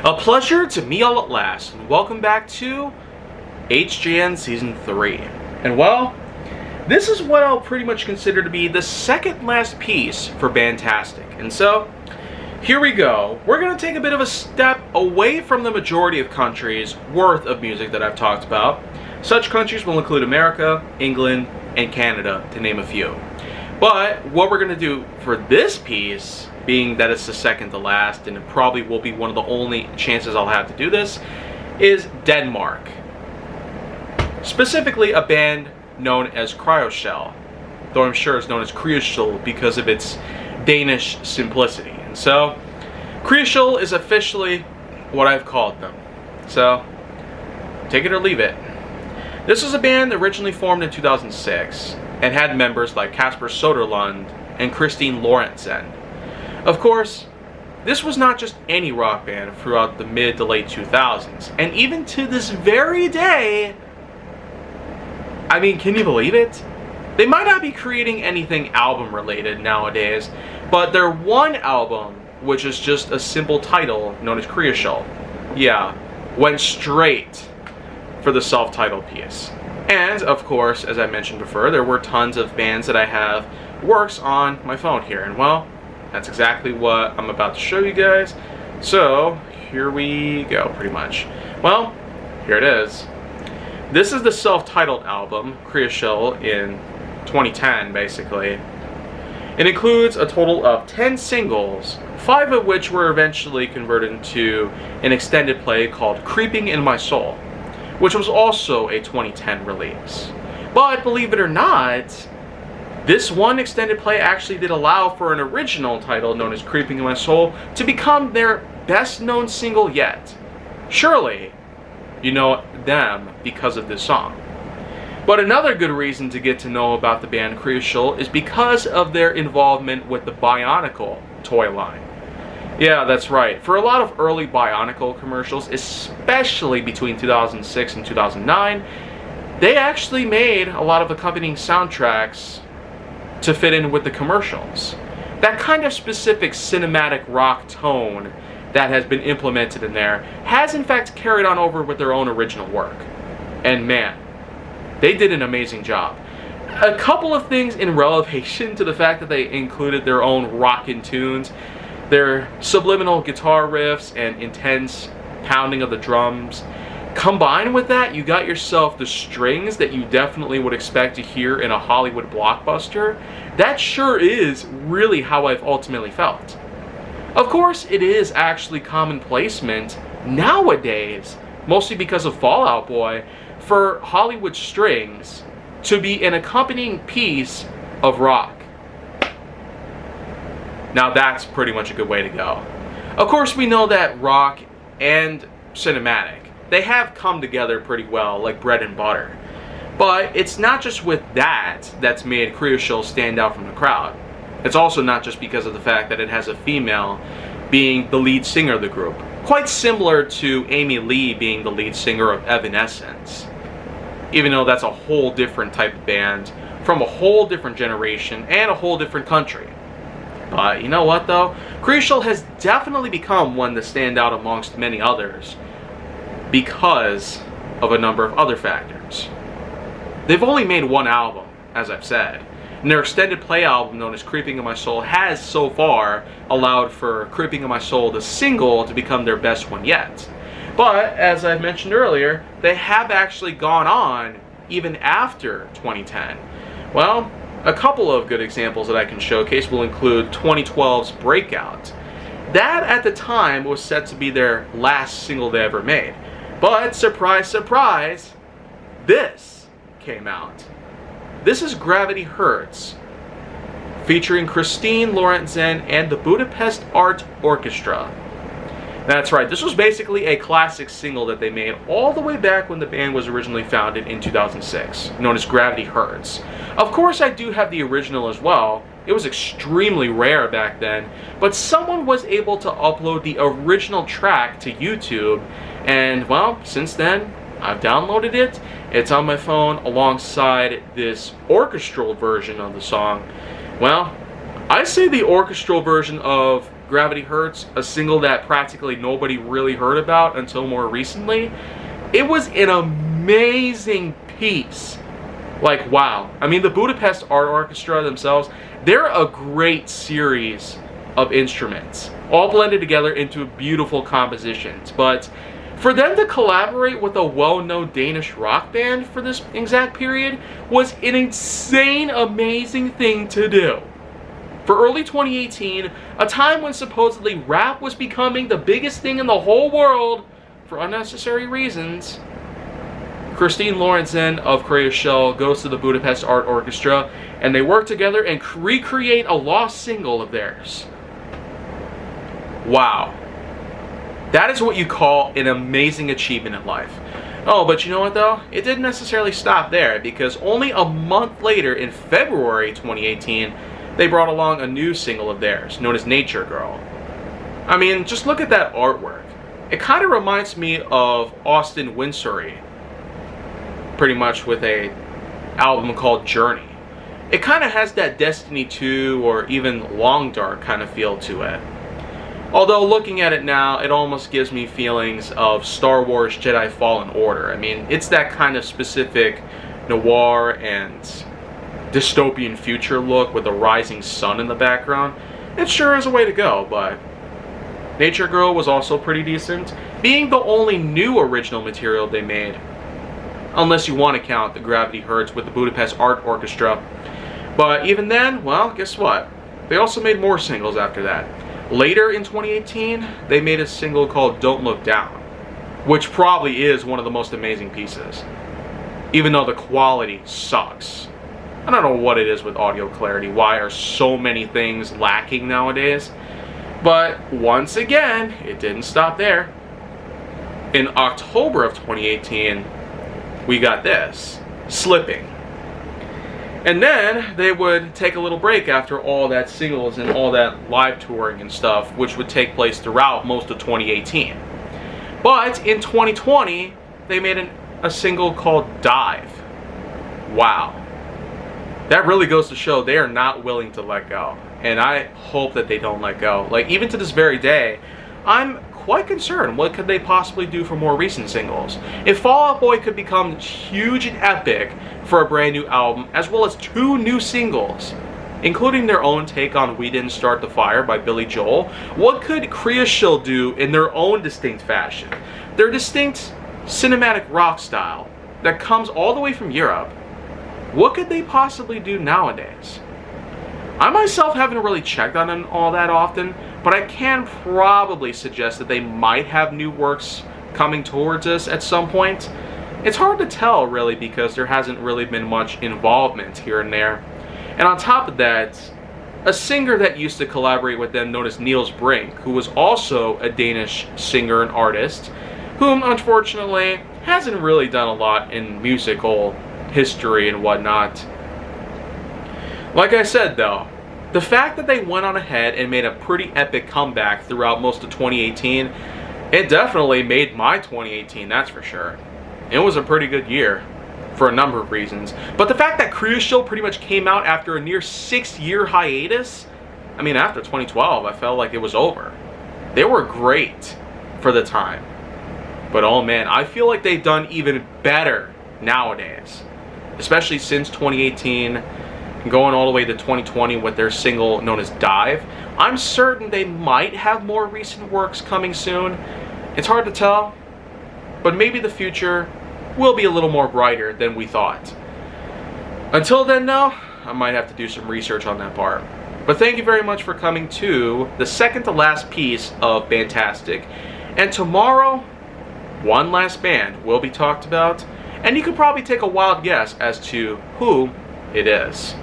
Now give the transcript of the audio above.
A pleasure to meet y'all at last, and welcome back to HJN Season 3. And well, this is what I'll pretty much consider to be the second last piece for Bandtastic. And so, here we go. We're going to take a bit of a step away from the majority of countries worth of music that I've talked about. Such countries will include America, England, and Canada, to name a few. But what we're going to do for this piece, being that it's the second to last, and it probably will be one of the only chances I'll have to do this, is Denmark. Specifically a band known as Cryoshell, though I'm sure it's known as Cryoshell because of its Danish simplicity. And so, Cryoshell is officially what I've called them. So, take it or leave it. This was a band originally formed in 2006 and had members like Kasper Soderlund and Christine Lorentzen. Of course, this was not just any rock band throughout the mid to late 2000s, and even to this very day, I mean, can you believe it? They might not be creating anything album related nowadays, but their one album, which is just a simple title known as Cryoshell, yeah, went straight for the self-titled piece. And of course, as I mentioned before, there were tons of bands that I have works on my phone here, and well, that's exactly what I'm about to show you guys. So here we go, pretty much. Well, here it is. This is the self-titled album, Cryoshell, in 2010, basically. It includes a total of 10 singles, 5 of which were eventually converted into an extended play called Creeping in My Soul, which was also a 2010 release. But believe it or not, this one extended play actually did allow for an original title known as Creeping in My Soul to become their best known single yet. Surely, you know them because of this song. But another good reason to get to know about the band Cryoshell is because of their involvement with the Bionicle toy line. Yeah, that's right. For a lot of early Bionicle commercials, especially between 2006 and 2009, they actually made a lot of accompanying soundtracks to fit in with the commercials. That kind of specific cinematic rock tone that has been implemented in there has in fact carried on over with their own original work. And man, they did an amazing job. A couple of things in relation to the fact that they included their own rockin' tunes, their subliminal guitar riffs and intense pounding of the drums. Combined with that, you got yourself the strings that you definitely would expect to hear in a Hollywood blockbuster. That sure is really how I've ultimately felt. Of course, it is actually common placement nowadays, mostly because of Fall Out Boy, for Hollywood strings to be an accompanying piece of rock. Now that's pretty much a good way to go. Of course, we know that rock and cinematic, they have come together pretty well, like bread and butter. But it's not just with that that's made Cryoshell stand out from the crowd. It's also not just because of the fact that it has a female being the lead singer of the group. Quite similar to Amy Lee being the lead singer of Evanescence. Even though that's a whole different type of band, from a whole different generation, and a whole different country. But you know what though? Cryoshell has definitely become one to stand out amongst many others because of a number of other factors. They've only made one album, as I've said, and their extended play album known as Creeping in My Soul has so far allowed for Creeping in My Soul, the single, to become their best one yet. But, as I've mentioned earlier, they have actually gone on even after 2010. Well, a couple of good examples that I can showcase will include 2012's Breakout. That, at the time, was set to be their last single they ever made. But, surprise, surprise, this came out. This is Gravity Hurts, featuring Christine Lorentzen and the Budapest Art Orchestra. That's right, this was basically a classic single that they made all the way back when the band was originally founded in 2006, known as Gravity Hurts. Of course, I do have the original as well. It was extremely rare back then, but someone was able to upload the original track to YouTube, and well, since then, I've downloaded it. It's on my phone alongside this orchestral version of the song. Well, I say the orchestral version of Gravity Hurts, a single that practically nobody really heard about until more recently, it was an amazing piece. Like, wow. I mean, the Budapest Art Orchestra themselves, they're a great series of instruments, all blended together into beautiful compositions. But for them to collaborate with a well-known Danish rock band for this exact period was an insane, amazing thing to do. For early 2018, a time when supposedly rap was becoming the biggest thing in the whole world for unnecessary reasons, Christine Lorentzen of Cryoshell goes to the Budapest Art Orchestra and they work together and recreate a lost single of theirs. Wow. That is what you call an amazing achievement in life. Oh, but you know what though? It didn't necessarily stop there, because only a month later, in February 2018, they brought along a new single of theirs, known as Nature Girl. I mean, just look at that artwork. It kind of reminds me of Austin Wintory, pretty much, with a album called Journey. It kind of has that Destiny 2 or even Long Dark kind of feel to it. Although looking at it now, it almost gives me feelings of Star Wars Jedi Fallen Order. I mean, it's that kind of specific noir and dystopian future look with a rising sun in the background. It sure is a way to go, but Nature Girl was also pretty decent, being the only new original material they made. Unless you want to count the Gravity Hurts with the Budapest Art Orchestra. But even then, well, guess what? They also made more singles after that. Later in 2018, they made a single called Don't Look Down, which probably is one of the most amazing pieces, even though the quality sucks. I don't know what it is with audio clarity. Why are so many things lacking nowadays? But once again, it didn't stop there. In October of 2018, we got this, Slipping. And then they would take a little break after all that singles and all that live touring and stuff, which would take place throughout most of 2018. But in 2020, they made a single called Dive. Wow. That really goes to show they are not willing to let go. And I hope that they don't let go. Like, even to this very day, I'm quite concerned. What could they possibly do for more recent singles? If Fall Out Boy could become huge and epic for a brand new album, as well as 2 new singles, including their own take on We Didn't Start the Fire by Billy Joel, what could Cryoshell do in their own distinct fashion? Their distinct cinematic rock style that comes all the way from Europe. What could they possibly do nowadays? I myself haven't really checked on them all that often, but I can probably suggest that they might have new works coming towards us at some point. It's hard to tell, really, because there hasn't really been much involvement here and there. And on top of that, a singer that used to collaborate with them, known as Niels Brink, who was also a Danish singer and artist, whom unfortunately hasn't really done a lot in musical history and whatnot. Like I said though, the fact that they went on ahead and made a pretty epic comeback throughout most of 2018, it definitely made my 2018, that's for sure. It was a pretty good year for a number of reasons. But the fact that Cryoshell pretty much came out after a near 6-year hiatus, I mean, after 2012, I felt like it was over. They were great for the time. But oh man, I feel like they've done even better nowadays. Especially since 2018, going all the way to 2020 with their single known as Dive. I'm certain they might have more recent works coming soon. It's hard to tell, but maybe the future will be a little more brighter than we thought. Until then though, I might have to do some research on that part. But thank you very much for coming to the second to last piece of Bandtastic. And tomorrow, one last band will be talked about, and you could probably take a wild guess as to who it is.